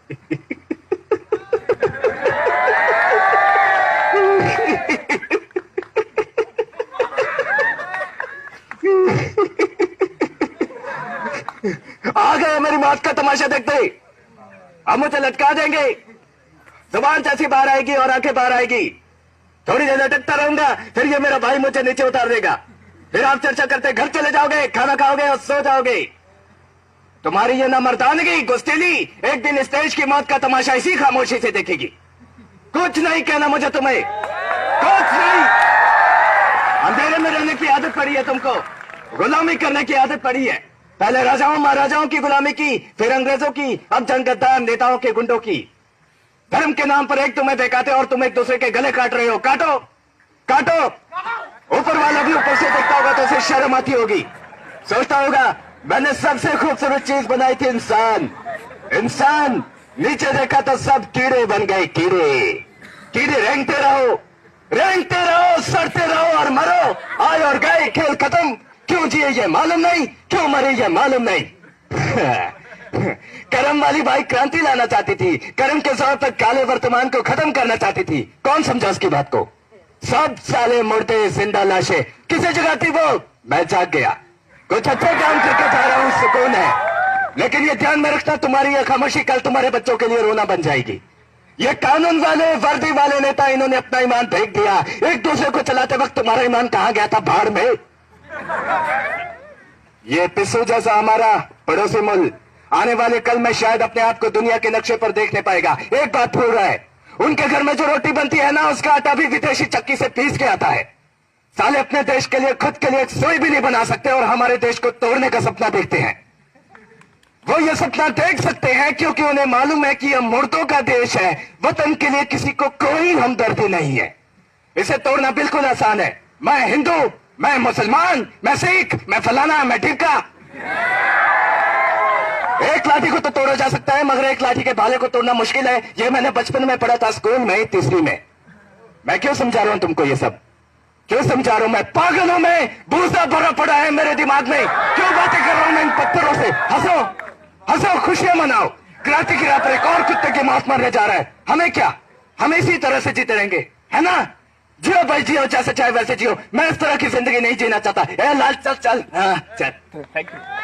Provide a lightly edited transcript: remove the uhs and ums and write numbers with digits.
आ गए मेरी मौत का तमाशा देखते। अब मुझे लटका देंगे, जुबान जैसी बाहर आएगी और आंखें बाहर आएगी। थोड़ी देर लटकता रहूंगा, फिर ये मेरा भाई मुझे नीचे उतार देगा। फिर आप चर्चा करते घर चले जाओगे, खाना खाओगे और सो जाओगे। तुम्हारी ये ना मर्दानगी गुस्तीली एक दिन इस देश की मौत का तमाशा इसी खामोशी से देखेगी। कुछ नहीं कहना मुझे तुम्हें, कुछ नहीं। अंधेरे में रहने की आदत पड़ी है तुमको, गुलामी करने की आदत पड़ी है। पहले राजाओं महाराजाओं की गुलामी की, फिर अंग्रेजों की, अब जनगद्दार नेताओं के गुंडों की। धर्म के नाम पर एक तुम्हें बेकाते और तुम एक दूसरे के गले काट रहे हो। काटो काटो। ऊपर वाला भी ऊपर से देखता होगा तो उसे शर्म आती होगी। सोचता होगा मैंने सबसे खूबसूरत चीज बनाई थी, इंसान। इंसान नीचे देखा तो सब कीड़े बन गए। कीड़े कीड़े रेंगते रहो, सड़ते रहो और मरो। आए और गए, खेल खत्म। क्यों जिए ये मालूम नहीं, क्यों मरे ये मालूम नहीं। करम वाली भाई क्रांति लाना चाहती थी, करम के जोर तक काले वर्तमान को खत्म करना चाहती थी। कौन समझा उसकी बात को? सब साले मुर्दे जिंदा लाशें। किसे जगाती वो? मैं जाग गया, कुछ अच्छे काम करके जा रहा हूं, सुकून है। लेकिन ये ध्यान में रखना, तुम्हारी ये खामोशी कल तुम्हारे बच्चों के लिए रोना बन जाएगी। ये कानून वाले वर्दी वाले नेता, इन्होंने अपना ईमान फेंक दिया। एक दूसरे को चलाते वक्त तुम्हारा ईमान कहां गया था? भाड़ में। ये पिस्सू जैसा हमारा पड़ोसी मुल्क आने वाले कल में शायद अपने आप को दुनिया के नक्शे पर देखने पाएगा। एक बात भूल रहा है, उनके घर में जो रोटी बनती है ना, उसका आटा भी विदेशी चक्की से पीस के आता है। साले अपने देश के लिए, खुद के लिए एक सुई भी नहीं बना सकते और हमारे देश को तोड़ने का सपना देखते हैं। वो ये सपना देख सकते हैं क्योंकि उन्हें मालूम है कि यह मुर्दों का देश है। वतन के लिए किसी को कोई हमदर्दी नहीं है। इसे तोड़ना बिल्कुल आसान है। मैं हिंदू, मैं मुसलमान, मैं सिख, मैं फलाना, मैं ढिमका। एक लाठी को तो तोड़ा जा सकता है, मगर एक लाठी के भाले को तोड़ना मुश्किल है। ये मैंने बचपन में पढ़ा था, स्कूल में, तीसरी में। मैं क्यों समझा रहा हूं तुमको ये सब? क्यों समझा रहा हूं? मैं पागल हूं, मैं भूसा भरा पड़ा है मेरे दिमाग में। क्यों बातें कर रहा हूं मैं इन पत्थरों से? हंसो हंसो, खुशियां मनाओ। क्रांति की राह पर एक और कुत्ते की मौत मरने जा रहा है। हमें क्या, हम इसी तरह से जीते रहेंगे, है ना? जियो भाई जियो, जैसे चाहे वैसे जियो। मैं इस तरह की जिंदगी नहीं जीना चाहता। ए लाल चल चल, हाँ चल। Thank you.